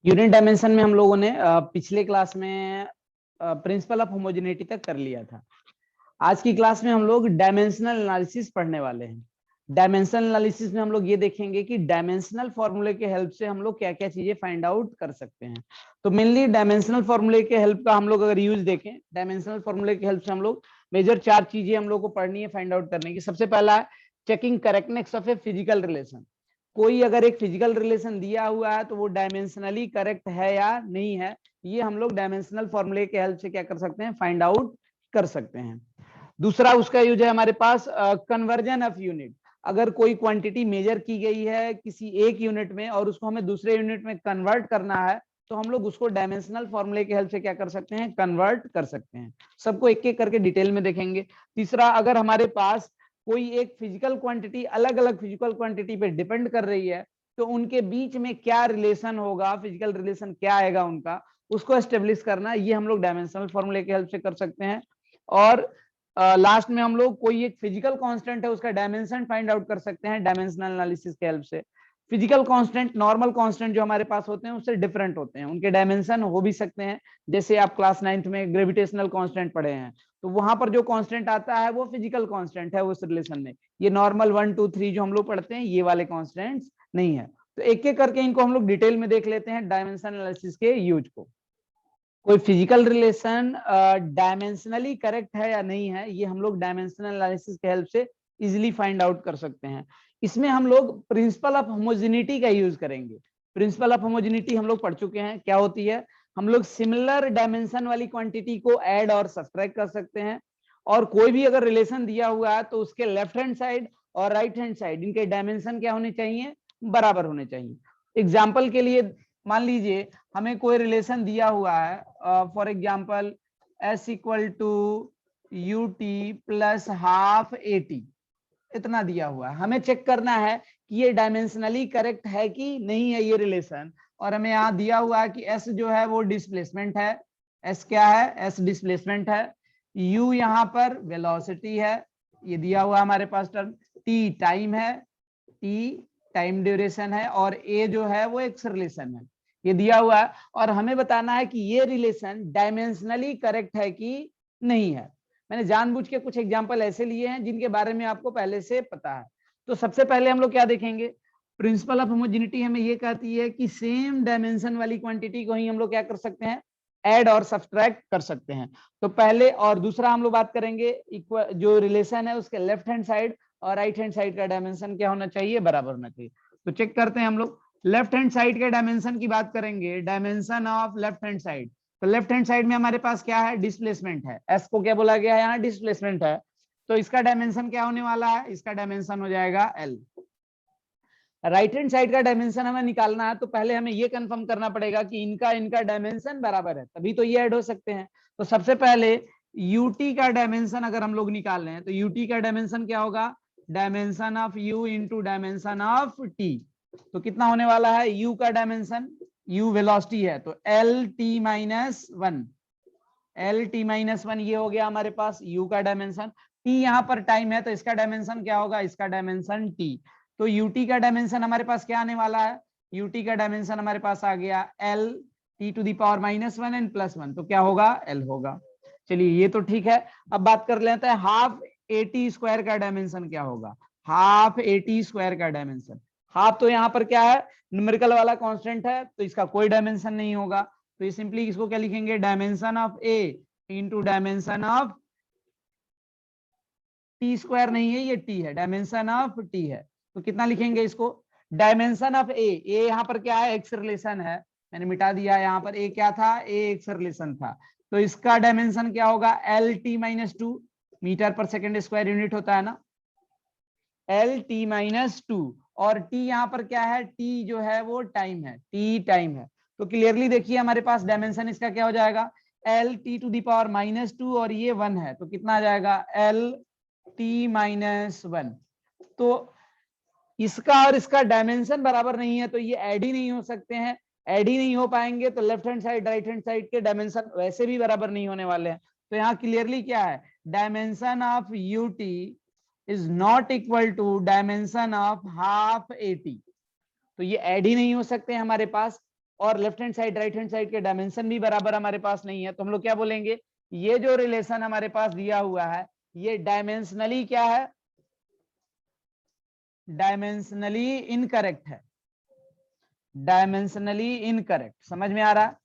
Unit dimension में हम लोगों ने पिछले क्लास में प्रिंसिपल ऑफ होमोजेनिटी तक कर लिया था। आज की क्लास में हम लोग डायमेंशनल एनालिसिस पढ़ने वाले हैं। डायमेंशनल एनालिसिस में हम लोग ये देखेंगे कि डायमेंशनल फॉर्मूले के हेल्प से हम लोग क्या क्या चीजें फाइंड आउट कर सकते हैं। तो मेनली डायमेंशनल फॉर्मूले के हेल्प का हम लोग अगर यूज देखें, डायमेंशनल फॉर्मूले के हेल्प से हम लोग मेजर 4 चीजें हम लोग को पढ़नी है फाइंड आउट करने की। सबसे पहला है checking correctness of a physical relation. कोई अगर एक फिजिकल रिलेशन दिया हुआ है तो वो डायमेंशनली करेक्ट है या नहीं है, ये हम लोग डायमेंशनल फॉर्मूले के हेल्प से क्या कर सकते हैं, फाइंड आउट कर सकते हैं। दूसरा उसका यूज है हमारे पास कन्वर्जन ऑफ यूनिट। अगर कोई क्वांटिटी मेजर की गई है किसी एक यूनिट में और उसको हमें दूसरे यूनिट में कन्वर्ट करना है तो हम लोग उसको डायमेंशनल फॉर्मूले के हेल्प से क्या कर सकते हैं, कन्वर्ट कर सकते हैं। सबको एक एक करके डिटेल में देखेंगे। तीसरा, अगर हमारे पास कोई एक फिजिकल क्वांटिटी अलग अलग फिजिकल क्वांटिटी पे डिपेंड कर रही है तो उनके बीच में क्या रिलेशन होगा, फिजिकल रिलेशन क्या आएगा उनका, उसको एस्टेब्लिश करना, ये हम लोग डायमेंशनल फॉर्मूले के हेल्प से कर सकते हैं। और लास्ट में हम लोग कोई एक फिजिकल कांस्टेंट है उसका डायमेंशन फाइंड आउट कर सकते हैं डायमेंशनल एनालिसिस के हेल्प से। फिजिकल कांस्टेंट नॉर्मल कांस्टेंट जो हमारे पास होते हैं उससे डिफरेंट होते हैं, उनके डायमेंशन हो भी सकते हैं। जैसे आप क्लास 9th में ग्रेविटेशनल कांस्टेंट पढ़े हैं तो वहां पर जो कांस्टेंट आता है वो फिजिकल कांस्टेंट है उस रिलेशन में। ये नॉर्मल 1 2 3 जो हम लोग पढ़ते हैं ये वाले कांस्टेंट्स नहीं है। तो एक एक करके इनको हम लोग डिटेल में देख लेते हैं डायमेंशन एनालिसिस के यूज को। कोई फिजिकल रिलेशन डायमेंशनली करेक्ट है या नहीं है, ये हम लोग डायमेंशनल एनालिसिस के हेल्प से इजीली फाइंड आउट कर सकते हैं। इसमें हम लोग प्रिंसिपल ऑफ होमोजेनिटी का यूज करेंगे। प्रिंसिपल ऑफ होमोजेनिटी हम लोग पढ़ चुके हैं, क्या होती है। हम लोग सिमिलर डायमेंशन वाली क्वांटिटी को ऐड और सब्ट्रैक्ट कर सकते हैं। और कोई भी अगर रिलेशन दिया हुआ है तो उसके लेफ्ट हैंड साइड और राइट हैंड साइड इनके डायमेंशन क्या होने चाहिए, बराबर होने चाहिए। एग्जाम्पल के लिए मान लीजिए हमें कोई रिलेशन दिया हुआ है, for example s equal to u t plus half a t, इतना दिया हुआ है। हमें चेक करना है कि ये डायमेंशनली करेक्ट है कि नहीं है ये रिलेशन। और हमें यहाँ दिया हुआ है कि s जो है वो डिस्प्लेसमेंट है, s क्या है, s डिस्प्लेसमेंट है, u यहाँ पर वेलोसिटी है, ये दिया हुआ हमारे पास टर्म, t टाइम है, t टाइम ड्यूरेशन है, और a जो है वो एक्स रिलेशन है, ये दिया हुआ है। और हमें बताना है कि ये रिलेशन डायमेंशनली करेक्ट है कि नहीं है। मैंने जानबूझ के कुछ एग्जांपल ऐसे लिए हैं जिनके बारे में आपको पहले से पता है। तो सबसे पहले हम लोग क्या देखेंगे, प्रिंसिपल ऑफ होमोजेनिटी हमें ये कहती है कि सेम डायमेंशन वाली क्वांटिटी को ही हम लोग क्या कर सकते हैं, ऐड और सब्ट्रैक्ट कर सकते हैं। तो पहले, और दूसरा हम लोग बात करेंगे जो रिलेशन है उसके लेफ्ट हैंड साइड और राइट हैंड साइड का डायमेंशन क्या होना चाहिए, बराबर होना चाहिए। तो चेक करते हैं हम लोग। लेफ्ट हैंड साइड के डायमेंशन की बात करेंगे, dimension of left hand side. तो लेफ्ट हैंड साइड में हमारे पास क्या है, डिस्प्लेसमेंट है, एस को क्या बोला गया है यहाँ, डिस्प्लेसमेंट है। तो इसका डायमेंशन क्या होने वाला है, इसका डायमेंशन हो जाएगा एल। राइट हैंड साइड का डायमेंशन हमें निकालना है तो पहले हमें ये कंफर्म करना पड़ेगा कि इनका इनका डायमेंशन बराबर है, तभी तो ये ऐड हो सकते हैं। तो सबसे पहले यूटी का डायमेंशन अगर हम लोग निकाल रहे हैं तो यूटी का डायमेंशन क्या होगा, dimension of you into dimension of T. तो कितना होने वाला है, यू का डायमेंशन, यू वेलोसिटी है तो L T minus one, L T minus one ये हो गया हमारे पास यू का डायमेंशन। टी यहाँ पर टाइम है तो इसका डायमेंशन क्या होगा, इसका डायमेंशन टी। तो यूटी का डायमेंशन हमारे पास क्या आने वाला है, यूटी का डायमेंशन हमारे पास आ गया L T to the power minus one and plus one, तो क्या होगा, एल होगा। चलिए ये तो ठीक है। अब बात कर लेते हैं हाफ ए टी स्क्वायर का डायमेंशन क्या होगा। हाफ ए टी स्क्वायर का डायमेंशन, हाफ तो यहाँ पर क्या है, न्यूमेरिकल वाला कांस्टेंट है तो इसका कोई डायमेंशन नहीं होगा। तो ये सिंपली इसको क्या लिखेंगे, dimension of a into dimension of T square नहीं है, ये टी है, डायमेंशन ऑफ टी है। तो कितना लिखेंगे इसको, डायमेंशन ऑफ ए, ए यहाँ पर क्या है, एक्स रिलेशन है, मैंने मिटा दिया, यहाँ पर ए क्या था, ए एक्स रिलेशन था। तो इसका डायमेंशन क्या होगा, L T minus two, metre पर सेकेंड स्क्वायर यूनिट होता है ना, एल टी माइनस टू। और टी यहाँ पर क्या है, टी जो है वो टाइम है, टी टाइम है। तो क्लियरली देखिए हमारे पास डायमेंशन इसका क्या हो जाएगा, L T to the power minus two, और ये वन है तो कितना आ जाएगा, एल टी माइनस वन। तो इसका और इसका डायमेंशन बराबर नहीं है तो ये ऐड ही नहीं हो सकते हैं। ऐड ही नहीं हो पाएंगे तो left hand side right hand side के डायमेंशन वैसे भी बराबर नहीं होने वाले हैं। तो यहाँ क्लियरली क्या है, dimension of u t is not equal to dimension of half a t. तो ये ऐड ही नहीं हो सकते हमारे पास। और left hand side right hand side के डायमेंशन भी बराबर हमारे पास नहीं है, तो हम लोग क्या बोलेंगे, ये जो रिलेशन हमारे पास दिया हुआ है ये डायमेंशनली क्या है, डायमेंशनली इनकरेक्ट है, डायमेंशनली इनकरेक्ट। समझ में आ रहा?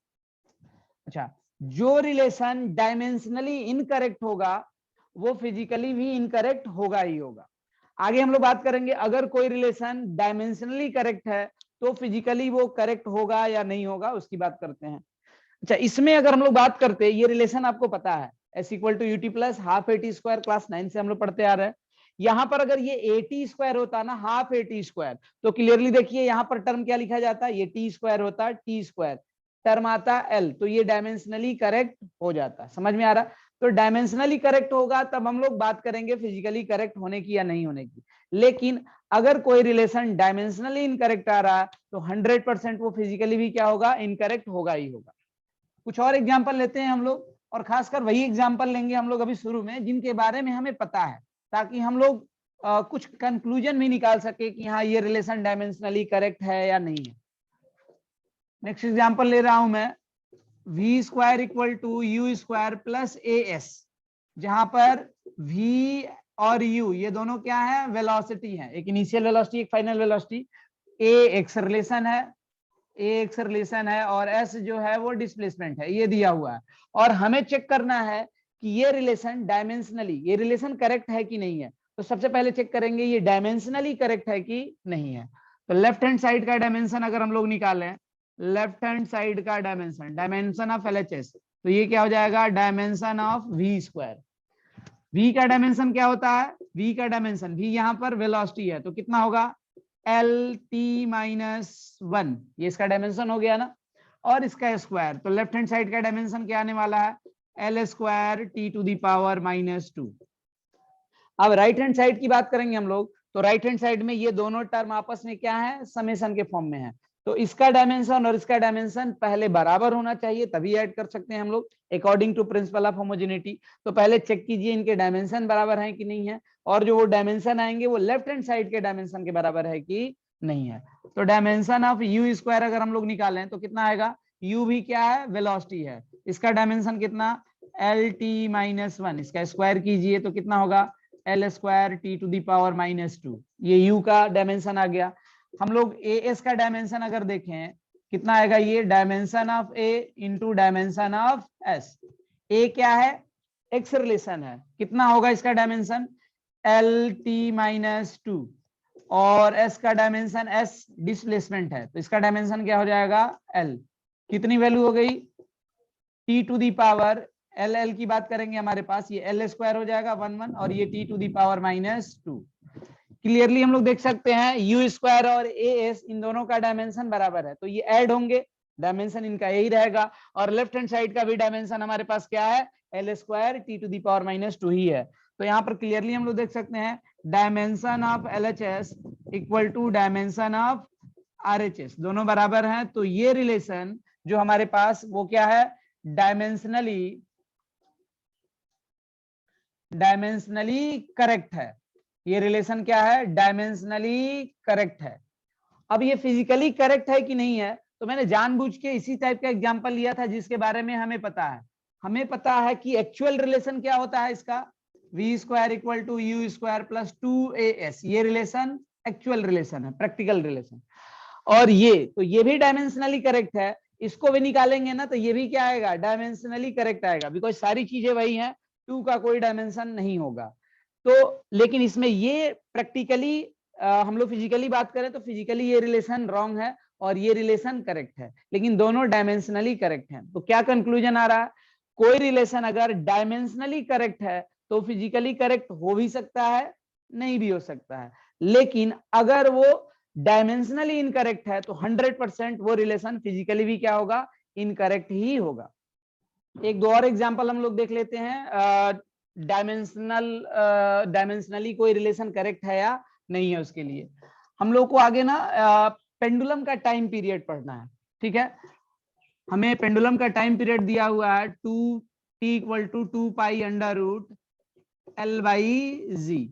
अच्छा, जो रिलेशन डायमेंशनली इनकरेक्ट होगा वो फिजिकली भी इनकरेक्ट होगा ही होगा। आगे हम लोग बात करेंगे अगर कोई रिलेशन डायमेंशनली करेक्ट है तो फिजिकली वो करेक्ट होगा या नहीं होगा, उसकी बात करते हैं। अच्छा, इसमें अगर हम लोग बात करते हैं, ये रिलेशन आपको पता है s equal to u t plus half a t square, class 9 से हम लोग पढ़ते आ रहे हैं। यहां पर अगर ये एटी स्क्वायर होता ना, हाफ एटी स्क्वायर, तो क्लियरली देखिए यहां पर टर्म क्या लिखा जाता है, ये टी स्क्वायर होता, टी स्क्वायर टर्म आता एल, तो ये डायमेंशनली करेक्ट हो जाता। समझ में आ रहा? तो डायमेंशनली करेक्ट होगा तब हम लोग बात करेंगे फिजिकली करेक्ट होने की या नहीं होने की। लेकिन अगर कोई रिलेशन डायमेंशनली इनकरेक्ट आ रहा है तो 100% वो फिजिकली भी क्या होगा, इनकरेक्ट होगा ही होगा। कुछ और एग्जांपल लेते हैं हम लोग, और खासकर वही एग्जांपल लेंगे हम लोग अभी शुरू में जिनके बारे में हमें पता है, ताकि हम लोग कुछ कंक्लूजन भी निकाल सके कि हाँ ये रिलेशन डायमेंशनली करेक्ट है या नहीं है। नेक्स्ट एग्जांपल ले रहा हूं मैं, v square equal to u square plus a s, जहां पर v और u ये दोनों क्या है, वेलोसिटी है, एक इनिशियल वेलोसिटी एक फाइनल वेलोसिटी, a एक्सेलरेशन है, एक्स रिलेशन है और एस जो है वो डिस्प्लेसमेंट है, ये दिया हुआ है। और हमें चेक करना है कि ये रिलेशन डायमेंशनली, ये रिलेशन करेक्ट है कि नहीं है। तो सबसे पहले चेक करेंगे ये डायमेंशनली करेक्ट है कि नहीं है। तो लेफ्ट हैंड साइड का डायमेंशन अगर हम लोग निकालें, लेफ्ट हैंड साइड का डायमेंशन, डायमेंशन ऑफ एलएचएस, तो ये क्या हो जाएगा, dimension of v square. V का डायमेंशन क्या होता है, वी का डायमेंशन, वी यहां पर वेलोसिटी है तो कितना होगा, एल टी माइनस 1, ये इसका डायमेंशन हो गया ना, और इसका स्क्वायर, तो लेफ्ट हैंड साइड का डायमेंशन क्या आने वाला है, L square T to the power -2। अब राइट हैंड साइड की बात करेंगे हम लोग, तो राइट हैंड साइड में ये दोनों टर्म आपस में क्या है, समेशन के फॉर्म में है, तो इसका डायमेंशन और इसका डायमेंशन पहले बराबर होना चाहिए तभी ऐड कर सकते हैं हम लोग according to principle of homogeneity. तो पहले चेक कीजिए इनके डायमेंशन बराबर है कि नहीं है, और जो वो डायमेंशन आएंगे वो लेफ्ट हैंड साइड के डायमेंशन के बराबर है कि नहीं है। तो डायमेंशन ऑफ यू स्क्वायर अगर हम लोग निकालें तो कितना आएगा, यू भी क्या है, वेलोसिटी है, इसका डायमेंशन कितना, एल टी -1, इसका स्क्वायर कीजिए तो कितना होगा, L square T to the power -2, ये यू का डायमेंशन आ गया। हम लोग ए एस का डायमेंशन अगर देखें कितना आएगा, ये dimension of a into dimension of s, a क्या है, एक्स रिलेशन है, कितना होगा इसका डायमेंशन, एल टी -2, और एस का डायमेंशन, एस डिस्प्लेसमेंट है तो इसका डायमेंशन क्या हो जाएगा, एल, कितनी वैल्यू हो गई, T to the power, L L की बात करेंगे हमारे पास ये एल स्क्वायर हो जाएगा 1 और ये T to the power -2। Clearly हम लोग देख सकते हैं यू स्क्वायर और ए एस इन दोनों का डायमेंशन बराबर है तो ये ऐड होंगे, डायमेंशन इनका यही रहेगा, और लेफ्ट हैंड साइड का भी डायमेंशन हमारे पास क्या है, L square T to the power -2 ही है। तो यहाँ पर क्लियरली हम लोग देख सकते हैं dimension of L H S equal to dimension of R H S, दोनों बराबर हैं, तो ये रिलेशन जो हमारे पास वो क्या है, डायमेंशनली करेक्ट है। ये रिलेशन क्या है, डायमेंशनली करेक्ट है। अब ये फिजिकली करेक्ट है कि नहीं है, तो मैंने जानबूझ के इसी टाइप का एग्जांपल लिया था जिसके बारे में हमें पता है। हमें पता है कि एक्चुअल रिलेशन क्या होता है इसका, v square equal to u square plus 2as, ये रिलेशन एक्चुअल रिलेशन है, प्रैक्टिकल रिलेशन। और ये तो ये भी डायमेंशनली करेक्ट है, इसको भी निकालेंगे ना तो ये भी क्या आएगा, डायमेंशनली करेक्ट आएगा, बिकॉज सारी चीजें वही हैं, 2 का कोई डायमेंशन नहीं होगा। तो लेकिन इसमें ये प्रैक्टिकली हम लोग फिजिकली बात करें तो फिजिकली ये रिलेशन रॉन्ग है और ये रिलेशन करेक्ट है, लेकिन दोनों डायमेंशनली करेक्ट हैं। तो क्या कंक्लूजन आ रहा है, कोई रिलेशन अगर डायमेंशनली करेक्ट है तो फिजिकली करेक्ट हो भी सकता है, नहीं भी हो सकता है, लेकिन अगर वो डायमेंशनली इनकरेक्ट है तो 100% वो रिलेशन फिजिकली भी क्या होगा, इनकरेक्ट ही होगा। एक दो और एग्जांपल हम लोग देख लेते हैं, डायमेंशनली कोई रिलेशन करेक्ट है या नहीं है। उसके लिए हम लोग को आगे ना पेंडुलम का टाइम पीरियड पढ़ना है, ठीक है। हमें पेंडुलम का टाइम पीरियड दिया हुआ है 2t = 2 pi under root L/G,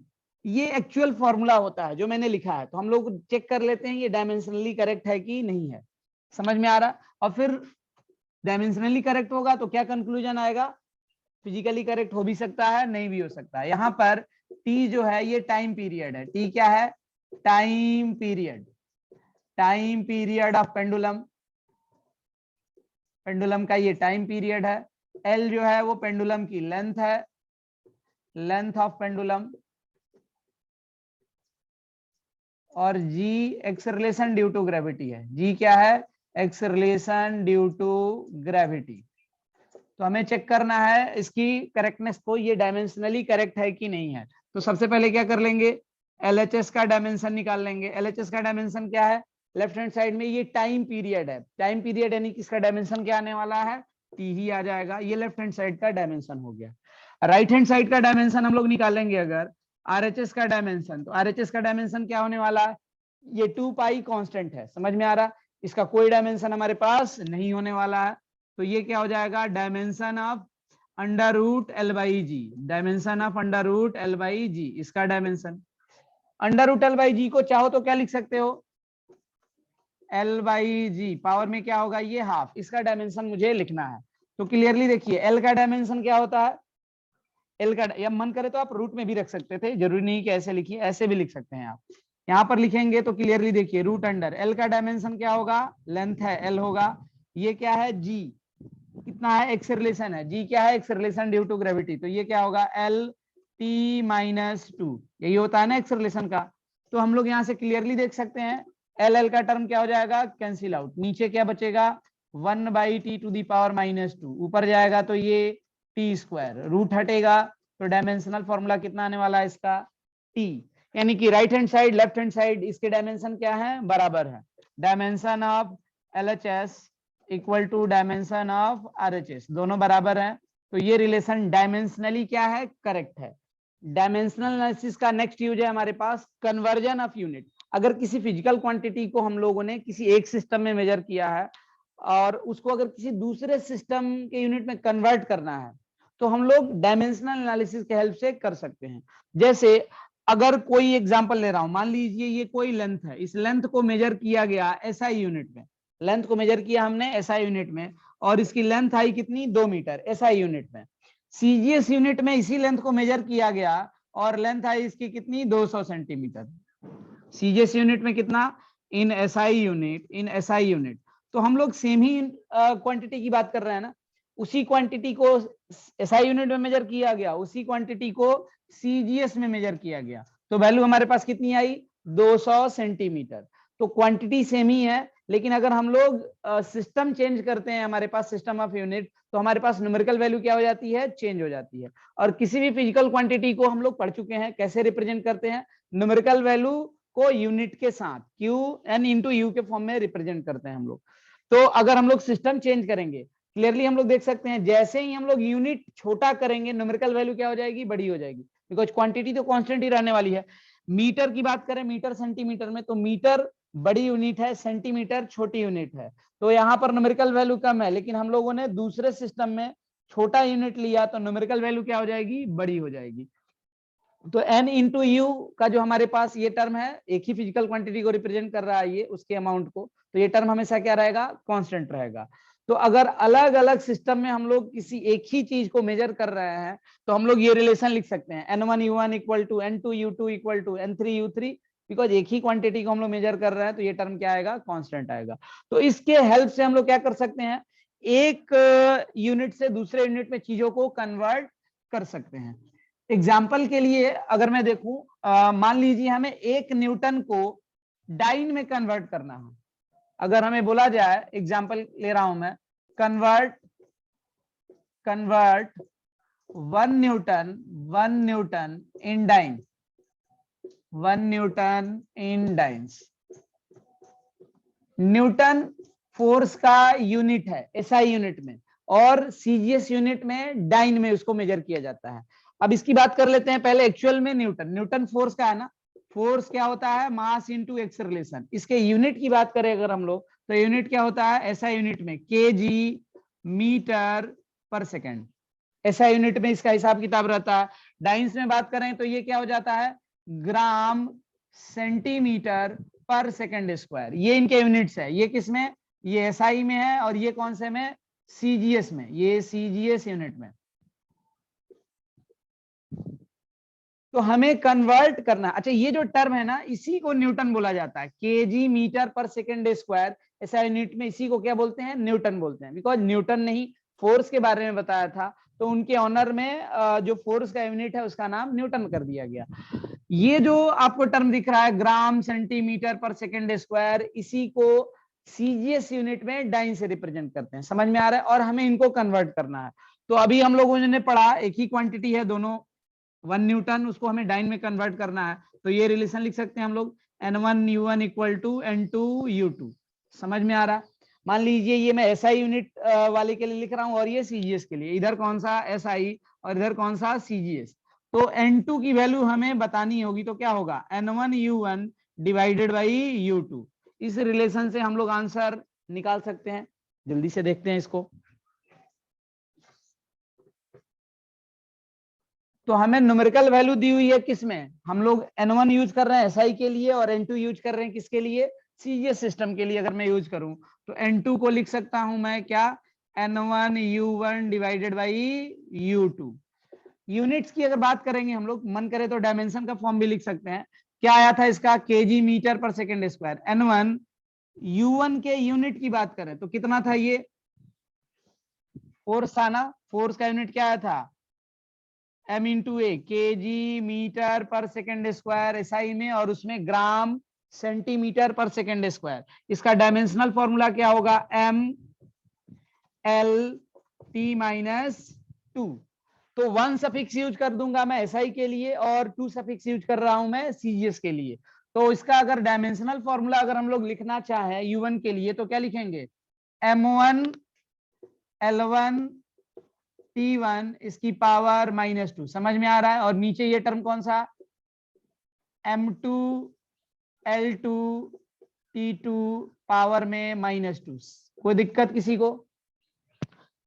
ये एक्चुअल फॉर्मूला होता है जो मैंने लिखा है, तो हम लोग चेक कर लेते हैं ये डायमेंशनली करेक्ट है कि नहीं है। समझ में आ रहा, और फिर डायमेंशनली करेक्ट होगा तो क्या कंक्लूजन आएगा, फिजिकली करेक्ट हो भी सकता है, नहीं भी हो सकता है। यहाँ पर टी जो है ये टाइम पीरियड है, टी क्या है, time period of pendulum, pendulum का ये टाइम पीरियड है। एल जो है वो पेंडुलम की लेंथ है, लेंथ ऑफ पेंडुलम, और जी एक्सेलरेशन ड्यू टू ग्रेविटी है। जी क्या है, एक्सेलरेशन ड्यू टू ग्रेविटी। तो हमें चेक करना है इसकी करेक्टनेस को, ये डायमेंशनली करेक्ट है कि नहीं है। तो सबसे पहले क्या कर लेंगे, एलएचएस का डायमेंशन निकाल लेंगे। एलएचएस का डायमेंशन क्या है, लेफ्ट हैंड साइड में ये टाइम पीरियड है, टाइम पीरियड यानी कि इसका डायमेंशन क्या आने वाला है, टी ही आ जाएगा। ये लेफ्ट हैंड साइड का डायमेंशन हो गया। राइट हैंड साइड का डायमेंशन हम लोग निकालेंगे अगर आरएचएस का डायमेंशन, तो आरएचएस का डायमेंशन क्या होने वाला है, ये 2 पाई कांस्टेंट है, समझ में आ रहा, इसका कोई डायमेंशन हमारे पास नहीं होने वाला है। तो ये क्या हो जाएगा, dimension of under root l by g, dimension of under root l by g, इसका dimension. Under root l by g को चाहो तो क्या लिख सकते हो, एल बाई जी, पावर में क्या होगा ये हाफ, इसका डायमेंशन मुझे लिखना है। तो क्लियरली देखिए एल का डायमेंशन क्या होता है, एल का, या मन करे तो आप रूट में भी रख सकते थे, जरूरी नहीं कि ऐसे लिखिए, ऐसे भी लिख सकते हैं आप। यहाँ पर लिखेंगे तो क्लियरली देखिए रूट अंडर एल का डायमेंशन क्या होगा, लेंथ है एल होगा, ये क्या है जी कितना है, एक्सेलरेशन है, जी क्या है, एक्सेलरेशन ड्यू टू ग्रेविटी, तो ये क्या होगा एल टी माइनस 2, यही होता है ना एक्सेलरेशन का। तो हम लोग यहाँ से क्लियरली देख सकते हैं एल एल का टर्म क्या हो जाएगा, कैंसिल आउट, नीचे क्या बचेगा 1 by T to the power -2, ऊपर जाएगा तो ये टी स्क्वायर, रूट हटेगा तो डायमेंशनल फॉर्मूला कितना आने वाला है इसका, टी, यानी कि right hand side left hand side इसके डायमेंशन क्या है, बराबर है। Dimension of LHS equal to dimension of RHS, दोनों बराबर हैं, तो ये रिलेशन डायमेंशनली क्या है, करेक्ट है। डायमेंशनल एनालिसिस का नेक्स्ट यूज है हमारे पास कन्वर्जन ऑफ यूनिट। अगर किसी फिजिकल क्वांटिटी को हम लोगों ने किसी एक सिस्टम में मेजर किया है और उसको अगर किसी दूसरे सिस्टम के यूनिट में कन्वर्ट करना है तो हम लोग डायमेंशनल एनालिसिस के हेल्प से कर सकते हैं। जैसे अगर कोई एग्जांपल ले रहा हूं, मान लीजिए ये कोई लेंथ है, इस लेंथ को मेजर किया गया एसआई यूनिट में, लेंथ को मेजर किया हमने एसआई यूनिट में और इसकी लेंथ आई कितनी 2 मीटर एसआई यूनिट में। सीजीएस यूनिट में इसी लेंथ को मेजर किया गया और लेंथ आई इसकी कितनी 200 सेंटीमीटर। सीजीएस यूनिट में कितना, इन एसआई यूनिट, तो हम लोग सेम ही क्वांटिटी की बात कर रहे हैं ना, उसी क्वांटिटी को एसआई यूनिट में मेजर किया गया, उसी क्वांटिटी को सीजीएस में मेजर किया गया, तो वैल्यू हमारे पास कितनी आई 200 सेंटीमीटर। तो क्वांटिटी सेम ही है, लेकिन अगर हम लोग सिस्टम चेंज करते हैं, हमारे पास सिस्टम ऑफ यूनिट, तो हमारे पास न्यूमेरिकल वैल्यू क्या हो जाती है, चेंज हो जाती है। और किसी भी फिजिकल क्वांटिटी को हम लोग पढ़ चुके हैं कैसे रिप्रेजेंट करते हैं, न्यूमेरिकल वैल्यू को यूनिट के साथ क्यू एन इंटू यू के फॉर्म में रिप्रेजेंट करते हैं हम लोग। तो अगर हम लोग सिस्टम चेंज करेंगे, क्लियरली हम लोग देख सकते हैं जैसे ही हम लोग यूनिट छोटा करेंगे न्यूमेरिकल वैल्यू क्या हो जाएगी, बड़ी हो जाएगी, बिकॉज क्वांटिटी तो कांस्टेंट ही रहने वाली है। मीटर की बात करें, मीटर सेंटीमीटर में, तो मीटर बड़ी यूनिट है, सेंटीमीटर छोटी यूनिट है, तो यहाँ पर न्यूमेरिकल वैल्यू कम है, लेकिन हम लोगों ने दूसरे सिस्टम में छोटा यूनिट लिया तो न्यूमेरिकल वैल्यू क्या हो जाएगी, बड़ी हो जाएगी। तो n इंटू यू का जो हमारे पास ये टर्म है, एक ही फिजिकल क्वांटिटी को रिप्रेजेंट कर रहा है ये उसके अमाउंट को, तो ये टर्म हमेशा क्या रहेगा, कांस्टेंट रहेगा। तो अगर अलग अलग सिस्टम में हम लोग किसी एक ही चीज को मेजर कर रहे हैं तो हम लोग ये रिलेशन लिख सकते हैं n1u1 equal to n2u2 equal to n3u3, because एक ही क्वांटिटी को हम लोग मेजर कर रहे हैं तो ये टर्म क्या आएगा, कांस्टेंट आएगा। तो इसके हेल्प से हम लोग क्या कर सकते हैं, एक यूनिट से दूसरे यूनिट में चीजों को कन्वर्ट कर सकते हैं। एग्जाम्पल के लिए अगर मैं देखूं, मान लीजिए हमें 1 न्यूटन को डाइन में कन्वर्ट करना है। अगर हमें बोला जाए, एग्जाम्पल ले रहा हूं मैं, कन्वर्ट 1 न्यूटन इन डाइन, 1 न्यूटन इन डाइन्स। न्यूटन फोर्स का यूनिट है एसआई यूनिट में और सीजीएस यूनिट में डाइन में उसको मेजर किया जाता है। अब इसकी बात कर लेते हैं पहले एक्चुअल में। न्यूटन फोर्स का है ना, फोर्स क्या होता है, मास इंटू एक्सेलरेशन। इसके यूनिट की बात करें अगर हम लोग, तो यूनिट क्या होता है ऐसा यूनिट में केजी मीटर पर सेकेंड, ऐसा यूनिट में इसका हिसाब किताब रहता है। डाइंस में बात करें तो ये क्या हो जाता है, ग्राम सेंटीमीटर पर सेकेंड स्क्वायर, ये इनके यूनिट्स है। ये किसमें, ये SI में है और ये कौन से में, CGS में, ये CGS यूनिट में। तो हमें कन्वर्ट करना, अच्छा ये जो टर्म है ना इसी को न्यूटन बोला जाता है, केजी मीटर पर सेकेंड स्क्वायर, ऐसा यूनिट में इसी को क्या बोलते हैं, न्यूटन बोलते हैं। बिकॉज न्यूटन ने ही फोर्स के बारे में बताया था, तो उनके ऑनर में जो फोर्स का यूनिट है उसका नाम न्यूटन कर दिया गया। ये जो आपको टर्म दिख रहा है ग्राम सेंटीमीटर पर सेकेंड स्क्वायर, इसी को सीजीएस यूनिट में डाइन से रिप्रेजेंट करते हैं। समझ में आ रहा है? और हमें इनको कन्वर्ट करना है। तो अभी हम लोगों ने पढ़ा एक ही क्वांटिटी है दोनों, 1 न्यूटन, उसको हमें डाइन में कन्वर्ट करना है। तो ये रिलेशन लिख सकते हैं हम लोग, N1U1 इक्वल टू N2U2। समझ में आ रहा? मान लीजिए ये मैं SI यूनिट वाले के लिए लिख रहा हूं और ये CGS के लिए, इधर कौन सा SI और इधर कौन सा CGS। तो N2 की वैल्यू हमें बतानी होगी, तो क्या होगा, N1U1 डिवाइडेड बाई U2। इस रिलेशन से हम लोग आंसर निकाल सकते हैं। जल्दी से देखते हैं इसको। तो हमें न्यूमेरिकल वैल्यू दी हुई है किसमें, हम लोग N1 यूज कर रहे हैं SI के लिए और N2 यूज कर रहे हैं किसके लिए, CGS सिस्टम के लिए। अगर मैं यूज करूं तो N2 को लिख सकता हूं मैं क्या, N1U1 divided by U2। Units की अगर बात करेंगे हम लोग, मन करे तो डायमेंशन का फॉर्म भी लिख सकते हैं। क्या आया था इसका, केजी मीटर पर सेकेंड स्क्वायर। N1U1 के यूनिट की बात करें तो कितना था, ये फोर्स था ना, फोर्स का यूनिट क्या आया था, M इंटू ए, केजी मीटर पर सेकेंड स्क्वायर SI में, और उसमें ग्राम सेंटीमीटर पर सेकेंड स्क्वायर। इसका डायमेंशनल फॉर्मूला क्या होगा, MLT-2। तो 1 सफिक्स यूज कर दूंगा मैं SI के लिए और 2 सफिक्स यूज कर रहा हूं मैं CGS के लिए। तो इसका अगर डायमेंशनल फॉर्मूला अगर हम लोग लिखना चाहें U1 के लिए तो क्या लिखेंगे, M1 L1 T1 इसकी पावर -2। समझ में आ रहा है? और नीचे ये टर्म कौन सा, M2 L2 T2 पावर में -2। कोई दिक्कत किसी को?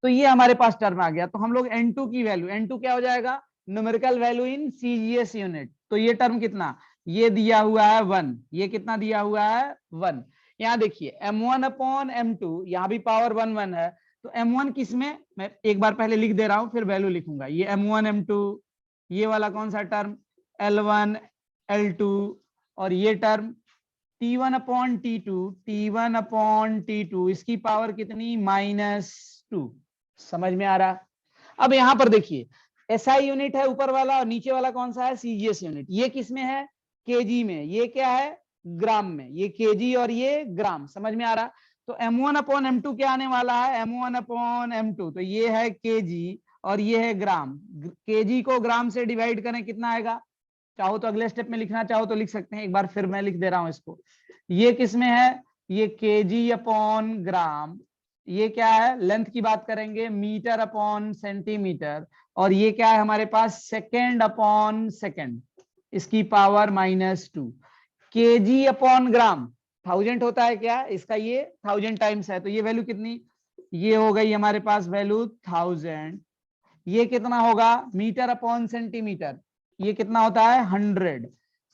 तो ये हमारे पास टर्म आ गया। तो हम लोग N2 की वैल्यू, N2 क्या हो जाएगा, numerical value in CGS unit. तो ये टर्म कितना, ये दिया हुआ है 1, ये कितना दिया हुआ है 1। यहाँ देखिए M1 अपॉन M2, यहाँ भी पावर 1 1 है। तो M1 किसमें, मैं एक बार पहले लिख दे रहा हूं फिर वैल्यू लिखूंगा। ये M1 M2, ये वाला कौन सा टर्म L1 L2, और ये term T1 upon T2, T1 upon T2 इसकी पावर कितनी, -2। समझ में आ रहा? अब यहां पर देखिए SI यूनिट है ऊपर वाला और नीचे वाला कौन सा है, CGS यूनिट। ये किसमें है, केजी में, ये क्या है, ग्राम में। ये केजी और ये ग्राम। समझ में आ रहा? तो M1 अपॉन M2 क्या आने वाला है, M1 अपॉन M2, तो ये है केजी और ये है ग्राम। केजी को ग्राम से डिवाइड करें कितना आएगा, चाहो तो अगले स्टेप में लिखना चाहो तो लिख सकते हैं, एक बार फिर मैं लिख दे रहा हूं इसको। ये किसमें है, ये केजी अपॉन ग्राम, ये क्या है, लेंथ की बात करेंगे मीटर अपॉन सेंटीमीटर, और ये क्या है हमारे पास, सेकेंड अपॉन सेकेंड, इसकी पावर -2। केजी अपॉन ग्राम 1000 होता है क्या इसका, ये 1000 टाइम्स है। तो ये वैल्यू कितनी, ये हो गई हमारे पास वैल्यू 1000। ये कितना होगा, मीटर अपॉन सेंटीमीटर, ये कितना होता है 100।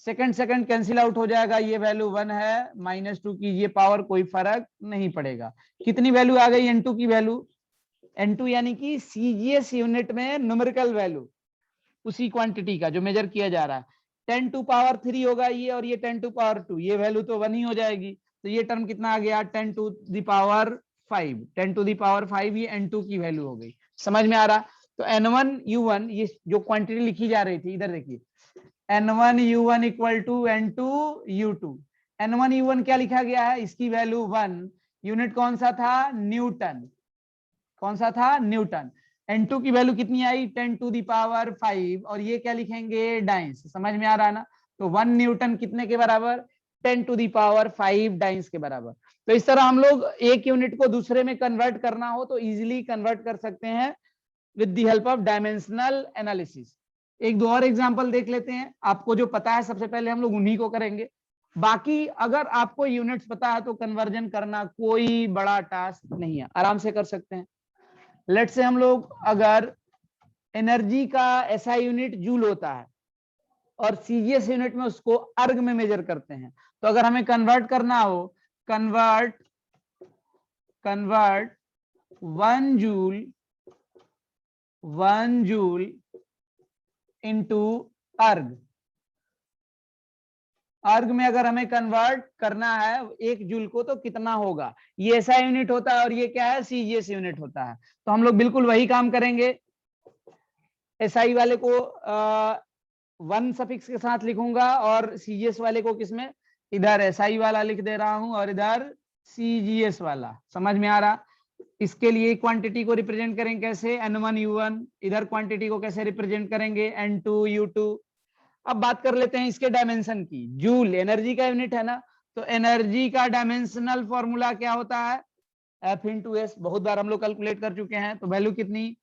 सेकंड सेकंड कैंसिल आउट हो जाएगा, ये वैल्यू 1 है, -2 कीजिए पावर, कोई फर्क नहीं पड़ेगा। कितनी वैल्यू आ गई N2 की वैल्यू, N2 यानी कि CGS यूनिट में न्यूमेरिकल वैल्यू उसी क्वांटिटी का जो मेजर किया जा रहा है। 10 टू पावर 3 होगा ये, और ये 10 टू पावर 2, ये वैल्यू तो 1 ही हो जाएगी। तो ये टर्म कितना आ गया, 10 to the power 5, 10 to the power 5 ये N2 की वैल्यू हो गई। समझ में आ रहा? तो N1U1 ये जो क्वांटिटी लिखी जा रही थी, इधर देखिए N1U1 equal to N2U2। N1U1 क्या लिखा गया है, इसकी वैल्यू 1, यूनिट कौन सा था, न्यूटन। कौन सा था, न्यूटन। N2 की वैल्यू कितनी आई, 10 टू द पावर 5, और ये क्या लिखेंगे, डाइंस। समझ में आ रहा है ना? तो 1 न्यूटन कितने के बराबर, 10 टू द पावर 5 डाइंस के बराबर। तो इस तरह हम लोग एक यूनिट को दूसरे में कन्वर्ट करना हो तो इजीली कन्वर्ट कर सकते हैं with the help of dimensional analysis. एक दो और एग्जांपल देख लेते हैं। आपको जो पता है सबसे पहले हम लोग उन्हीं को करेंगे, बाकी अगर आपको यूनिट्स पता है तो कन्वर्जन करना कोई बड़ा टास्क नहीं है, आराम से कर सकते हैं। लेट से हम लोग अगर एनर्जी का SI यूनिट जूल होता है और CGS यूनिट में उसको अर्ग में मेजर करते हैं, तो अगर हमें कन्वर्ट करना हो, कन्वर्ट convert 1 joule into अर्ग। अर्ग में अगर हमें कन्वर्ट करना है 1 जूल को तो कितना होगा, ये ऐसा यूनिट होता है और ये क्या है, सीजीएस यूनिट होता है। तो हम लोग बिल्कुल वही काम करेंगे। एसआई वाले को 1 सफिक्स के साथ लिखूंगा और सीजीएस वाले को किसमें, इधर एसआई वाला लिख दे रहा हूं और इधर सीजीएस वाला। समझ में आ रहा। इसके लिए क्वांटिटी को रिप्रेजेंट करेंगे कैसे, N1 U1, इधर क्वांटिटी को कैसे रिप्रेजेंट करेंगे, N2 U2। अब बात कर लेते हैं इसके डायमेंशन की। जूल एनर्जी का यूनिट है ना, तो एनर्जी का डायमेंशनल फॉर्मूला क्या होता है, F इंटू एस। बहुत बार हम लोग कैलकुलेट कर चुके हैं। तो वैल्यू कितनी,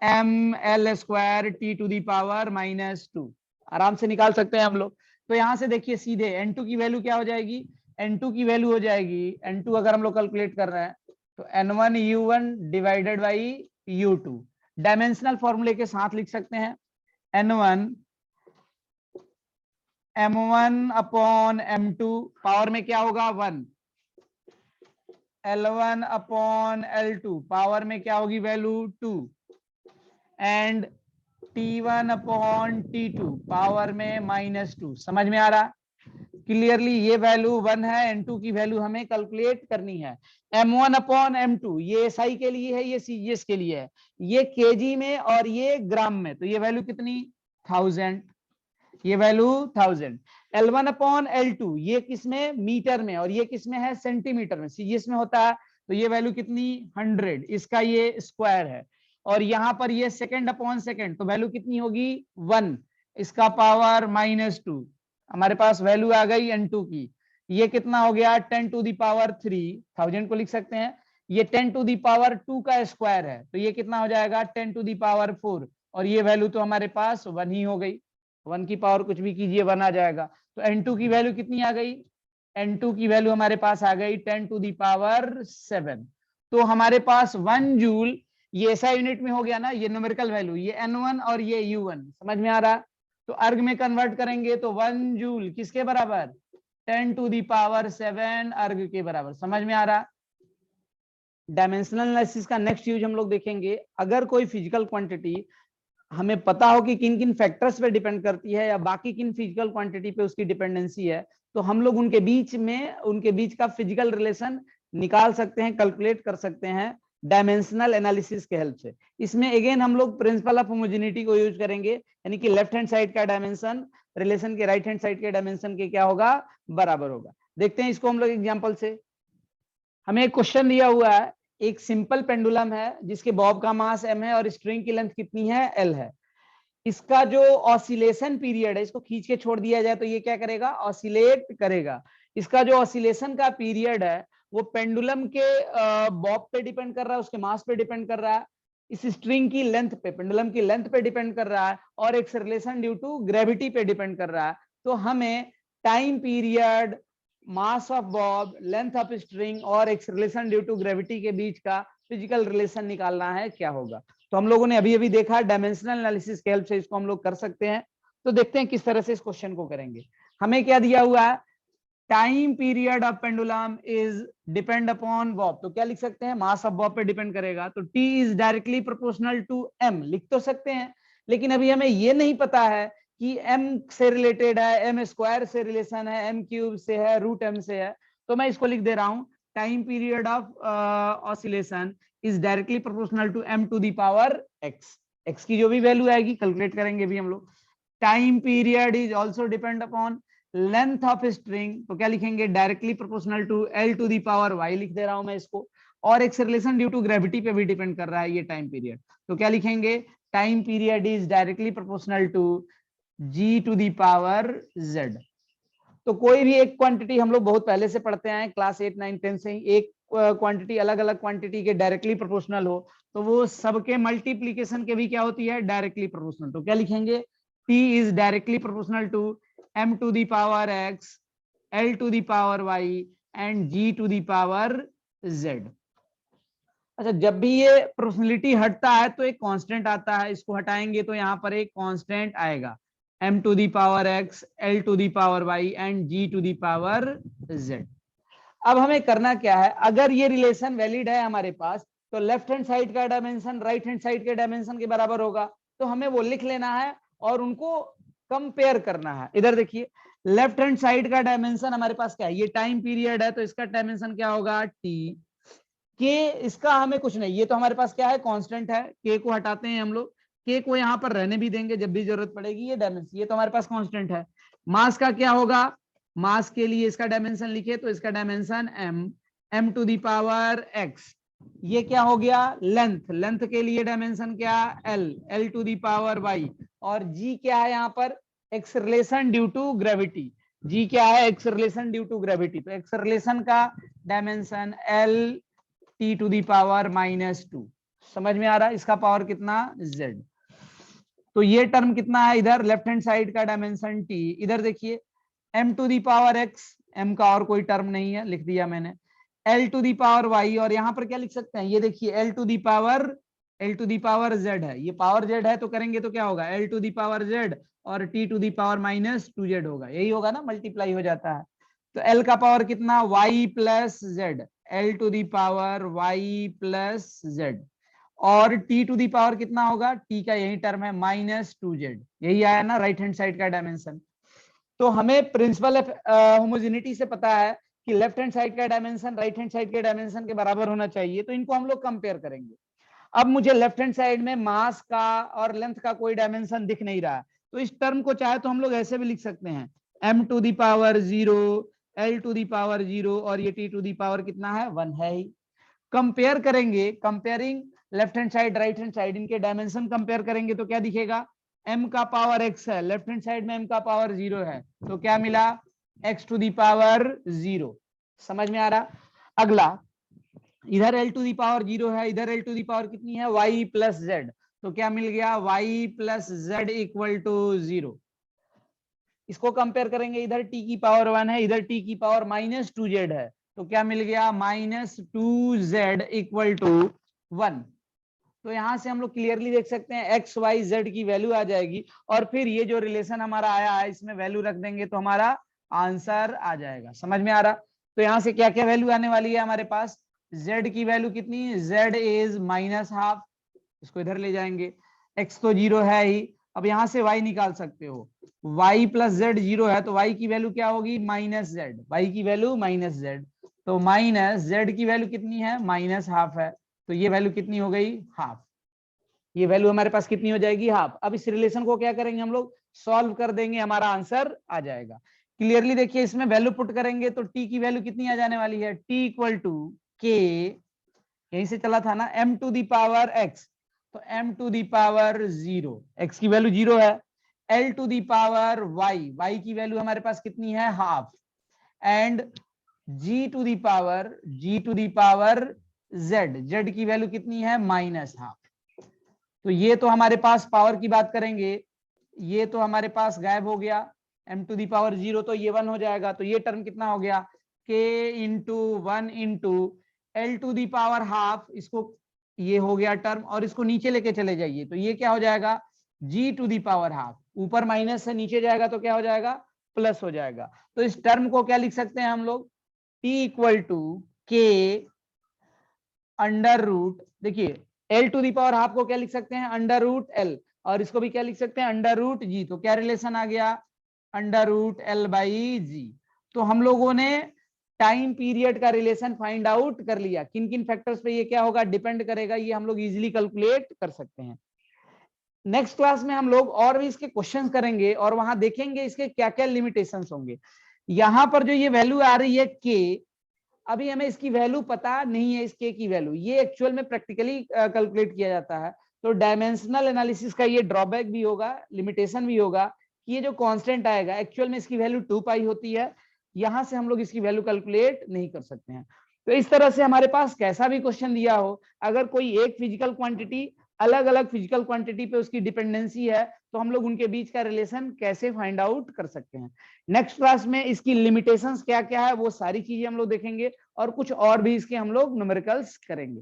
ml² T⁻⁻²। आराम से निकाल सकते हैं हम लोग। तो यहां से देखिए सीधे N2 की वैल्यू क्या हो जाएगी, N2 की वैल्यू हो जाएगी, N2 अगर हम लोग कैलकुलेट कर रहे हैं तो N1 U1 divided by U2। Dimensional फॉर्मूले के साथ लिख सकते हैं, N1 M1 upon M2, power में क्या होगा 1, L1 अपॉन L2, पावर में क्या होगी value 2, and T1 upon T2, power में -2। समझ में आ रहा क्लियरली, ये वैल्यू 1 है, N2 की वैल्यू हमें कैलकुलेट करनी है। M1 अपॉन M2 ये SI के लिए है, ये CGS के लिए है, ये केजी में और ये ग्राम में। तो ये वैल्यू कितनी 1000, ये वैल्यू 1000। L1 अपॉन L2 ये किसमें, मीटर में, और ये किसमें है, सेंटीमीटर में, सीजीएस में होता है। तो ये वैल्यू कितनी 100, इसका ये स्क्वायर है। और यहां पर ये सेकंड अपॉन सेकंड, तो वैल्यू कितनी होगी 1, इसका पावर -2। हमारे पास वैल्यू आ गई N2 की। ये कितना हो गया 10⁻3, 1000 को लिख सकते हैं। ये 10⁻2 का स्क्वायर है, तो ये कितना हो जाएगा 10⁻4। और ये वैल्यू तो हमारे पास 1 ही हो गई, 1 की पावर कुछ भी कीजिए 1 आ जाएगा। तो N2 की वैल्यू कितनी आ गई, N2 की वैल्यू हमारे पास आ गई 10⁻7। तो हमारे पास 1 जूल, ये ऐसा यूनिट में हो गया ना, ये न्यूमेरिकल वैल्यू, ये N1 और ये U1। समझ में आ रहा। तो अर्ग में कन्वर्ट करेंगे तो 1 जूल किसके बराबर, 10⁻7 अर्ग के बराबर। समझ में आ रहा। डायमेंशनल एनालिसिस का नेक्स्ट यूज हम लोग देखेंगे, अगर कोई फिजिकल क्वांटिटी हमें पता हो कि किन किन फैक्टर्स पे डिपेंड करती है या बाकी किन फिजिकल क्वांटिटी पे उसकी डिपेंडेंसी है, तो हम लोग उनके बीच का फिजिकल रिलेशन निकाल सकते हैं, कैलकुलेट कर सकते हैं डायमेंशनल एनालिसिस के हेल्प से। इसमें अगेन हम लोग प्रिंसिपल ऑफ होमोजेनिटी को यूज करेंगे, यानी कि लेफ्ट हैंड साइड का डायमेंशन रिलेशन के राइट हैंड साइड के डायमेंशन के क्या होगा, बराबर होगा। देखते हैं इसको हम लोग एग्जाम्पल से। हमें एक क्वेश्चन दिया हुआ है, एक सिंपल पेंडुलम है जिसके बॉब का मास m है और स्ट्रिंग की लेंथ कितनी है, l है। इसका जो ऑसिलेशन पीरियड है, इसको खींच के छोड़ दिया जाए तो ये क्या करेगा, ऑसिलेट करेगा। इसका जो ऑसिलेशन का पीरियड है वो पेंडुलम के बॉब पे डिपेंड कर रहा है, उसके मास पे डिपेंड कर रहा है, इस स्ट्रिंग की लेंथ पे, पेंडुलम की लेंथ पे डिपेंड कर रहा है, और एक्सेलरेशन ड्यू टू ग्रेविटी पे डिपेंड कर रहा है। तो हमें time period, mass of Bob, length of string और एक्सेलरेशन ड्यू टू ग्रेविटी के बीच का फिजिकल रिलेशन निकालना है, क्या होगा। तो हम लोगों ने अभी अभी देखा डायमेंशनल एनालिसिस के हेल्प से इसको हम लोग कर सकते हैं। तो देखते हैं किस तरह से इस क्वेश्चन को करेंगे। हमें क्या दिया हुआ है, time period of pendulum is depend upon bob. तो क्या लिख सकते हैं, मास ऑफ बॉब पे डिपेंड करेगा, तो T is directly proportional to M लिख तो सकते हैं। लेकिन अभी हमें ये नहीं पता है कि M से रिलेटेड है, M² से रिलेशन है, M³ से है, √M से है। तो मैं इसको लिख दे रहा हूं, time period of oscillation is directly proportional to M⁻X। X की जो भी वैल्यू आएगी कैलकुलेट करेंगे भी हम लोग। Time period is also depend upon length of string, तो क्या लिखेंगे, डायरेक्टली प्रोपोर्शनल टू L⁻Y लिख दे रहा हूं मैं इसको। और एक्सेलरेशन ड्यू टू ग्रेविटी पे भी डिपेंड कर रहा है ये टाइम पीरियड। तो क्या लिखेंगे, time period is directly proportional to G⁻Z। तो कोई भी एक क्वांटिटी, हम लोग बहुत पहले से पढ़ते हैं क्लास 8, 9, 10 से ही, एक क्वांटिटी अलग अलग क्वांटिटी के डायरेक्टली प्रोपोर्शनल हो तो वो सबके मल्टीप्लीकेशन के भी क्या होती है, डायरेक्टली प्रोपोर्शनल। तो क्या लिखेंगे, T is directly proportional to M⁻X, L⁻Y and G⁻Z। अच्छा, जब भी ये प्रोपोर्शनलिटी हटता है तो एक कांस्टेंट आता है, इसको हटाएंगे तो यहाँ पर एक कांस्टेंट आएगा, M⁻X, L⁻Y एंड G⁻Z। अब हमें करना क्या है, अगर ये रिलेशन वैलिड है हमारे पास तो लेफ्ट हैंड साइड का डायमेंशन राइट हैंड साइड के डायमेंशन के बराबर होगा, तो हमें वो लिख लेना है और उनको कंपेयर करना है। इधर देखिए लेफ्ट हैंड साइड का डायमेंशन हमारे पास क्या है, ये टाइम पीरियड है तो इसका डायमेंशन क्या होगा टी के, इसका हमें कुछ नहीं, ये तो हमारे पास क्या है कांस्टेंट है, के को हटाते हैं हम लोग, के को यहाँ पर रहने भी देंगे जब भी जरूरत पड़ेगी, ये डायमेंशन ये तो हमारे पास कांस्टेंट है। मास का क्या होगा, मास के लिए इसका डायमेंशन लिखे तो इसका dimension m to the power x, ये क्या हो गया लेंथ, लेंथ के लिए डायमेंशन क्या l to the power y, और g क्या है यहाँ पर acceleration due to gravity, g क्या है एक्सेलरेशन ड्यू टू ग्रेविटी, तो एक्सेलरेशन का dimension l t to the power -2, समझ में आ रहा है, इसका पावर कितना z, तो ये टर्म कितना है इधर लेफ्ट हैंड साइड का डायमेंशन t, इधर देखिए m to the power x, m का और कोई टर्म नहीं है लिख दिया मैंने, l to the power y, और यहाँ पर क्या लिख सकते हैं, ये देखिए l to the power z है, ये पावर z है तो करेंगे तो क्या होगा l to the power z और t to the power -2z होगा, यही होगा ना, मल्टीप्लाई हो जाता है, तो l का पावर कितना y plus z, l to the power y plus z, और t टू दी पावर कितना होगा, t का यही टर्म है -2z, यही आया ना राइट हैंड साइड का डायमेंशन। तो हमें प्रिंसिपल होमोजेनिटी से पता है कि लेफ्ट हैंड साइड का डायमेंशन राइट हैंड साइड के डायमेंशन के बराबर होना चाहिए, तो इनको हम लोग कंपेयर करेंगे। अब मुझे लेफ्ट हैंड साइड में मास का और लेंथ का कोई डायमेंशन दिख नहीं रहा, तो इस टर्म को चाहे तो हम लोग ऐसे भी लिख सकते हैं m to the power 0, l to the power 0 और ये t टू दी पावर कितना है 1 है ही। कंपेयर करेंगे, comparing left hand side right hand side, इनके डायमेंशन कंपेयर करेंगे तो क्या दिखेगा, m का पावर x है, लेफ्ट हैंड साइड में m का पावर 0 है, तो क्या मिला x टू दी पावर 0, समझ में आ रहा। अगला इधर l टू दी पावर 0 है, इधर l टू दी पावर कितनी है y प्लस z, तो क्या मिल गया y plus z equal to 0। इसको कंपेयर करेंगे, इधर t की पावर 1 है, इधर t की पावर -2z है, तो क्या मिल गया -2z इक्वल टू 1। तो यहां से हम लोग क्लियरली देख सकते हैं x y z की वैल्यू आ जाएगी, और फिर ये जो रिलेशन हमारा आया है इसमें वैल्यू रख देंगे तो हमारा आंसर आ जाएगा, समझ में आ रहा। तो यहाँ से क्या क्या वैल्यू आने वाली है हमारे पास, z की वैल्यू कितनी, z इज -12, इसको इधर ले जाएंगे, x तो 0 है ही, अब यहाँ से y निकाल सकते हो, y प्लस z 0 है तो y की वैल्यू क्या होगी -z, y की वैल्यू -z, तो -z की वैल्यू कितनी है -12 है, तो ये वैल्यू कितनी हो गई हाफ, ये वैल्यू हमारे पास कितनी हो जाएगी हाफ। अब इस रिलेशन को क्या करेंगे हम लोग सॉल्व कर देंगे, हमारा आंसर आ जाएगा। क्लियरली देखिए इसमें वैल्यू पुट करेंगे तो t की वैल्यू कितनी आ जाने वाली है, t इक्वल टू k, यहीं से चला था ना m to the power x, तो m to the power 0, x की वैल्यू 0 है, l to the power y, y की वैल्यू हमारे पास कितनी है half, and g to the power z, z की वैल्यू कितनी है -12। तो ये तो हमारे पास पावर की बात करेंगे, ये तो हमारे पास गायब हो गया, m टू दी पावर 0 तो ये 1 हो जाएगा, तो ये टर्म कितना हो गया k into 1 into l to the power half, इसको ये हो गया टर्म, और इसको नीचे लेके चले जाइए तो ये क्या हो जाएगा g to the power half, ऊपर माइनस से नीचे जाएगा तो क्या हो जाएगा प्लस हो जाएगा। तो इस टर्म को क्या लिख सकते हैं हम लोग, t equal to k under root, देखिए l to the power half को क्या लिख सकते हैं अंडर रूट l, और इसको भी क्या लिख सकते हैं अंडर रूट g, तो क्या रिलेशन आ गया अंडर रूट l बाई जी। तो हम लोगों ने टाइम पीरियड का रिलेशन फाइंड आउट कर लिया, किन किन फैक्टर्स पे ये क्या होगा डिपेंड करेगा, ये हम लोग इजीली कैलकुलेट कर सकते हैं। नेक्स्ट क्लास में हम लोग और भी इसके क्वेश्चंस करेंगे और वहां देखेंगे इसके क्या क्या लिमिटेशंस होंगे। यहाँ पर जो ये वैल्यू आ रही है k, अभी हमें इसकी वैल्यू पता नहीं है, इस k की वैल्यू ये एक्चुअल में प्रैक्टिकली कैलकुलेट किया जाता है, तो डायमेंशनल एनालिसिस का ये ड्रॉबैक भी होगा, लिमिटेशन भी होगा कि ये जो कांस्टेंट आएगा एक्चुअल में इसकी वैल्यू 2 पाई होती है, यहां से हम लोग इसकी वैल्यू कैलकुलेट नहीं कर सकते हैं। तो इस तरह से हमारे पास कैसा भी क्वेश्चन दिया हो, अगर कोई एक फिजिकल क्वांटिटी अलग अलग फिजिकल क्वांटिटी पे उसकी डिपेंडेंसी है तो हम लोग उनके बीच का रिलेशन कैसे फाइंड आउट कर सकते हैं। नेक्स्ट क्लास में इसकी लिमिटेशंस क्या क्या है वो सारी चीजें हम लोग देखेंगे, और कुछ और भी इसके हम लोग न्यूमेरिकल्स करेंगे।